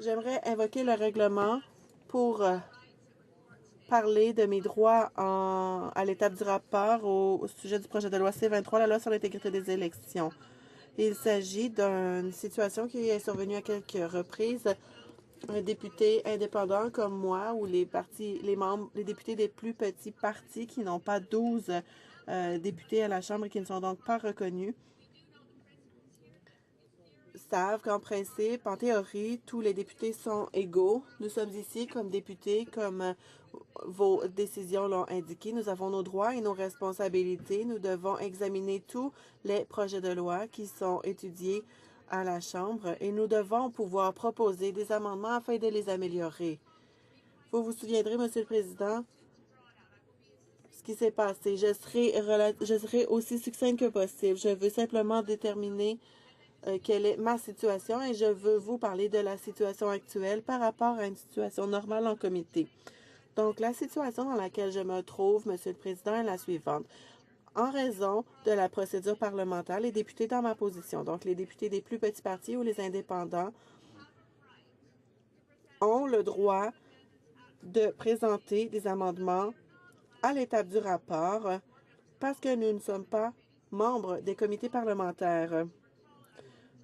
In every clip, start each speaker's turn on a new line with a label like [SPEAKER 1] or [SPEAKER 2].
[SPEAKER 1] J'aimerais invoquer le règlement pour parler de mes droits à l'étape du rapport au sujet du projet de loi C-23, la loi sur l'intégrité des élections. Il s'agit d'une situation qui est survenue à quelques reprises. Un député indépendant comme moi ou les députés des plus petits partis qui n'ont pas 12 députés à la Chambre et qui ne sont donc pas reconnus savent qu'en principe, en théorie, tous les députés sont égaux. Nous sommes ici comme députés, comme vos décisions l'ont indiqué. Nous avons nos droits et nos responsabilités. Nous devons examiner tous les projets de loi qui sont étudiés à la Chambre et nous devons pouvoir proposer des amendements afin de les améliorer. Vous vous souviendrez, Monsieur le Président, ce qui s'est passé. Je serai aussi succincte que possible. Je veux simplement déterminer quelle est ma situation et je veux vous parler de la situation actuelle par rapport à une situation normale en comité. Donc, la situation dans laquelle je me trouve, Monsieur le Président, est la suivante. En raison de la procédure parlementaire, les députés dans ma position, donc les députés des plus petits partis ou les indépendants, ont le droit de présenter des amendements à l'étape du rapport parce que nous ne sommes pas membres des comités parlementaires.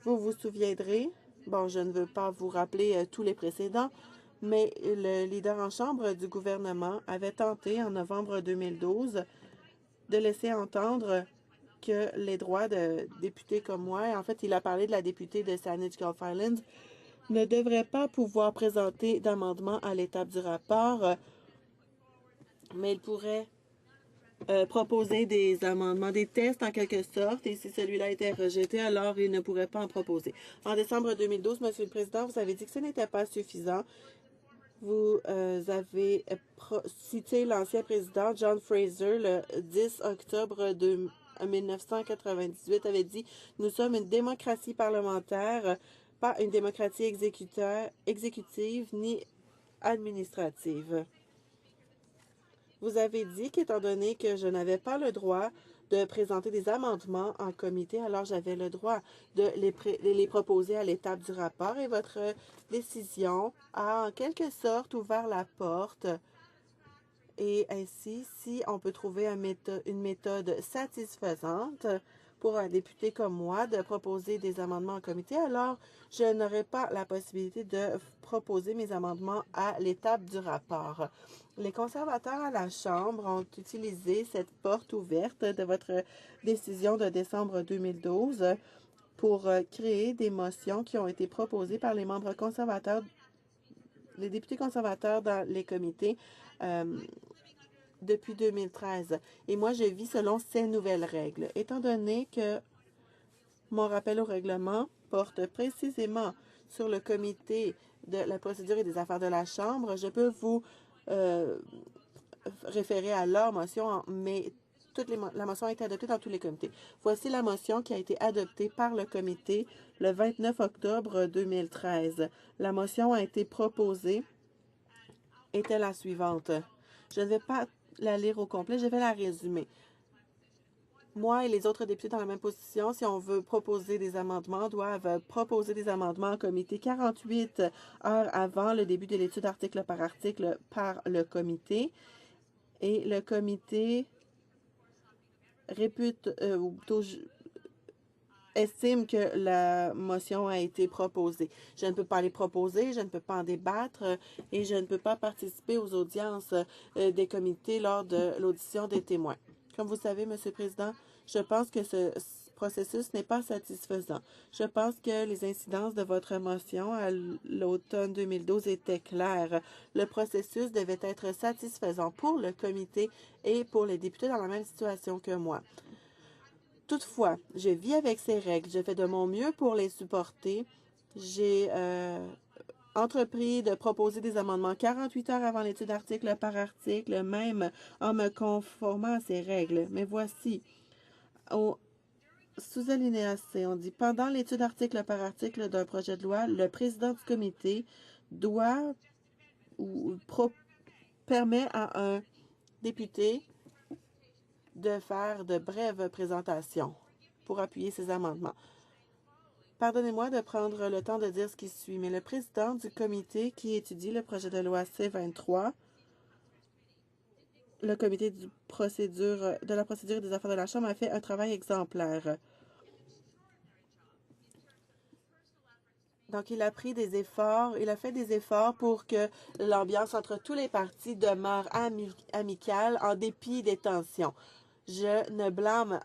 [SPEAKER 1] Vous vous souviendrez, bon, je ne veux pas vous rappeler tous les précédents, mais le leader en chambre du gouvernement avait tenté en novembre 2012 de laisser entendre que les droits de députés comme moi, et en fait, il a parlé de la députée de Saanich Gulf Islands, ne devraient pas pouvoir présenter d'amendements à l'étape du rapport, mais il pourrait proposer des amendements, des tests en quelque sorte, et si celui-là était rejeté, alors il ne pourrait pas en proposer. En décembre 2012, Monsieur le Président, vous avez dit que ce n'était pas suffisant. Vous avez cité l'ancien président John Fraser le 10 octobre 1998 avait dit « Nous sommes une démocratie parlementaire, pas une démocratie exécutive ni administrative. » Vous avez dit qu'étant donné que je n'avais pas le droit de présenter des amendements en comité, alors j'avais le droit de les proposer à l'étape du rapport et votre décision a en quelque sorte ouvert la porte et ainsi, si on peut trouver une méthode satisfaisante pour un député comme moi de proposer des amendements en comité, alors je n'aurai pas la possibilité de proposer mes amendements à l'étape du rapport. Les conservateurs à la Chambre ont utilisé cette porte ouverte de votre décision de décembre 2012 pour créer des motions qui ont été proposées par les membres conservateurs, les députés conservateurs dans les comités depuis 2013. Et moi, je vis selon ces nouvelles règles. Étant donné que mon rappel au règlement porte précisément sur le comité de la procédure et des affaires de la Chambre, je peux vous référer à leur motion, mais la motion a été adoptée dans tous les comités. Voici la motion qui a été adoptée par le comité le 29 octobre 2013. La motion a été proposée était la suivante. Je ne vais pas la lire au complet, je vais la résumer. Moi et les autres députés dans la même position, si on veut proposer des amendements, doivent proposer des amendements en comité 48 heures avant le début de l'étude article par article par le comité. Et le comité estime que la motion a été proposée. Je ne peux pas les proposer, je ne peux pas en débattre et je ne peux pas participer aux audiences des comités lors de l'audition des témoins. Comme vous savez, Monsieur le Président, je pense que ce processus n'est pas satisfaisant. Je pense que les incidences de votre motion à l'automne 2012 étaient claires. Le processus devait être satisfaisant pour le comité et pour les députés dans la même situation que moi. Toutefois, je vis avec ces règles. Je fais de mon mieux pour les supporter. J'ai entrepris de proposer des amendements 48 heures avant l'étude article par article, même en me conformant à ces règles. Mais voici, sous-alinéa C, on dit « Pendant l'étude article par article d'un projet de loi, le président du comité doit ou permet à un député de faire de brèves présentations pour appuyer ces amendements. » Pardonnez-moi de prendre le temps de dire ce qui suit, mais le président du comité qui étudie le projet de loi C-23, le comité de la procédure et des affaires de la Chambre, a fait un travail exemplaire. Donc, il a fait des efforts pour que l'ambiance entre tous les partis demeure amicale en dépit des tensions. Je ne blâme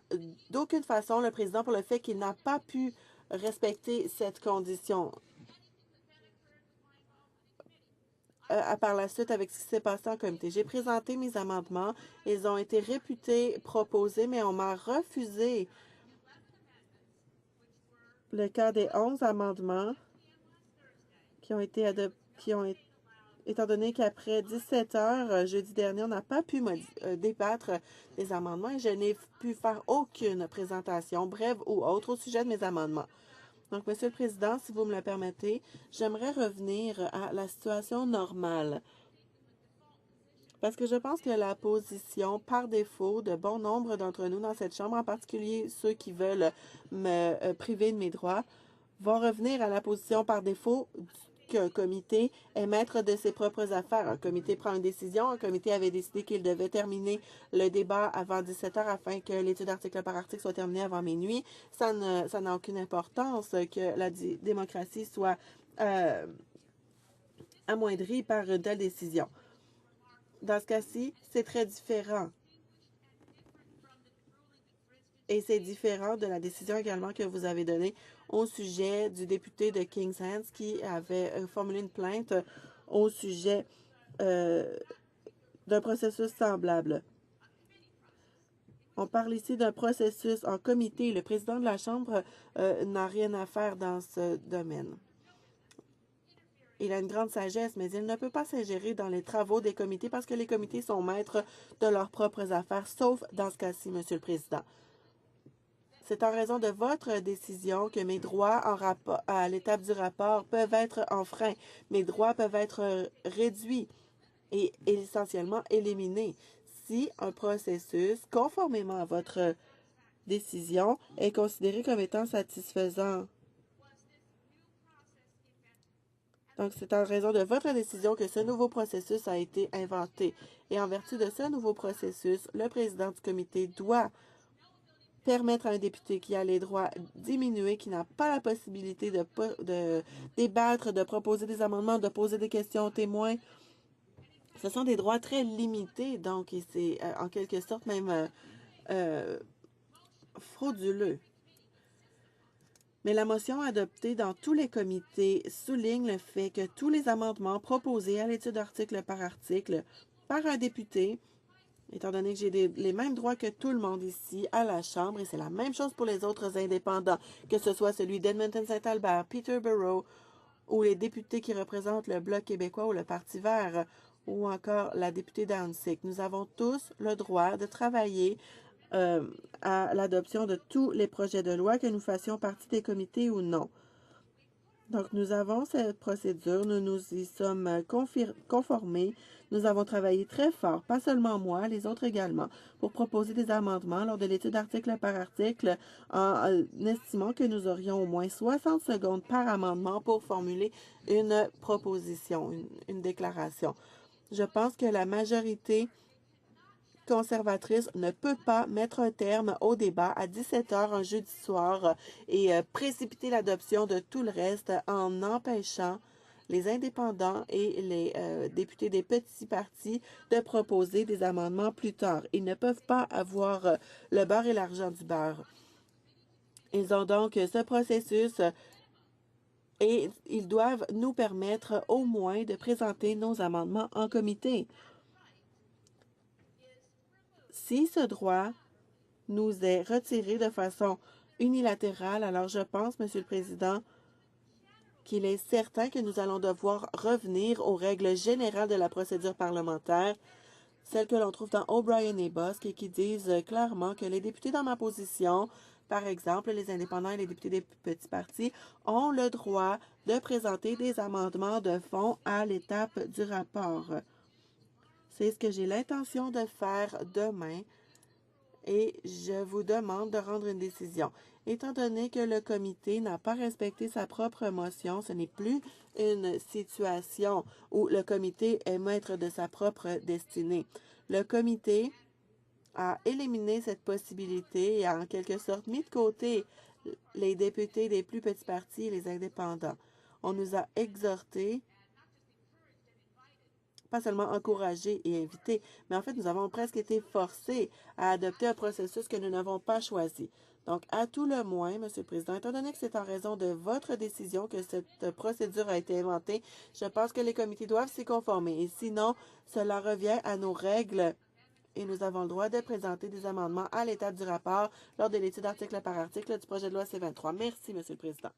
[SPEAKER 1] d'aucune façon le président pour le fait qu'il n'a pas pu respecter cette condition. Par la suite, avec ce qui s'est passé en comité, j'ai présenté mes amendements. Ils ont été réputés proposés, mais on m'a refusé. Le cas des 11 amendements qui ont été adoptés, étant donné qu'après 17 heures, jeudi dernier, on n'a pas pu débattre des amendements et je n'ai pu faire aucune présentation, brève ou autre, au sujet de mes amendements. Donc, Monsieur le Président, si vous me le permettez, j'aimerais revenir à la situation normale. Parce que je pense que la position par défaut de bon nombre d'entre nous dans cette Chambre, en particulier ceux qui veulent me priver de mes droits, vont revenir à la position par défaut qu'un comité est maître de ses propres affaires. Un comité prend une décision. Un comité avait décidé qu'il devait terminer le débat avant 17 heures afin que l'étude article par article soit terminée avant minuit. Ça n'a aucune importance que la démocratie soit amoindrie par une telle décision. Dans ce cas-ci, c'est très différent. Et c'est différent de la décision également que vous avez donnée au sujet du député de Kings Hands qui avait formulé une plainte au sujet d'un processus semblable. On parle ici d'un processus en comité. Le président de la Chambre n'a rien à faire dans ce domaine. Il a une grande sagesse, mais il ne peut pas s'ingérer dans les travaux des comités parce que les comités sont maîtres de leurs propres affaires, sauf dans ce cas-ci, Monsieur le Président. C'est en raison de votre décision que mes droits à l'étape du rapport peuvent être enfreints. Mes droits peuvent être réduits et essentiellement éliminés si un processus, conformément à votre décision, est considéré comme étant satisfaisant. Donc, c'est en raison de votre décision que ce nouveau processus a été inventé. Et en vertu de ce nouveau processus, le président du comité doit permettre à un député qui a les droits diminués, qui n'a pas la possibilité de débattre, de proposer des amendements, de poser des questions aux témoins. Ce sont des droits très limités, donc, et c'est en quelque sorte même frauduleux. Mais la motion adoptée dans tous les comités souligne le fait que tous les amendements proposés à l'étude article par article par un député, étant donné que j'ai les mêmes droits que tout le monde ici à la Chambre, et c'est la même chose pour les autres indépendants, que ce soit celui d'Edmonton-Saint-Albert, Peterborough, ou les députés qui représentent le Bloc québécois ou le Parti vert, ou encore la députée d'Ahuntsic. Nous avons tous le droit de travailler à l'adoption de tous les projets de loi, que nous fassions partie des comités ou non. Donc, nous avons cette procédure, nous nous y sommes conformés. Nous avons travaillé très fort, pas seulement moi, les autres également, pour proposer des amendements lors de l'étude article par article, en estimant que nous aurions au moins 60 secondes par amendement pour formuler une proposition, une déclaration. Je pense que la majorité conservatrice ne peut pas mettre un terme au débat à 17 heures un jeudi soir et précipiter l'adoption de tout le reste en empêchant les indépendants et les députés des petits partis de proposer des amendements plus tard. Ils ne peuvent pas avoir le beurre et l'argent du beurre. Ils ont donc ce processus et ils doivent nous permettre au moins de présenter nos amendements en comité. Si ce droit nous est retiré de façon unilatérale, alors je pense, Monsieur le Président, qu'il est certain que nous allons devoir revenir aux règles générales de la procédure parlementaire, celles que l'on trouve dans O'Brien et Busk, et qui disent clairement que les députés dans ma position, par exemple les indépendants et les députés des petits partis, ont le droit de présenter des amendements de fond à l'étape du rapport. C'est ce que j'ai l'intention de faire demain et je vous demande de rendre une décision. Étant donné que le comité n'a pas respecté sa propre motion, ce n'est plus une situation où le comité est maître de sa propre destinée. Le comité a éliminé cette possibilité et a en quelque sorte mis de côté les députés des plus petits partis et les indépendants. On nous a exhortés, pas seulement encouragés et invités, mais en fait, nous avons presque été forcés à adopter un processus que nous n'avons pas choisi. Donc, à tout le moins, Monsieur le Président, étant donné que c'est en raison de votre décision que cette procédure a été inventée, je pense que les comités doivent s'y conformer. Et sinon, cela revient à nos règles et nous avons le droit de présenter des amendements à l'étape du rapport lors de l'étude article par article du projet de loi C-23. Merci, Monsieur le Président.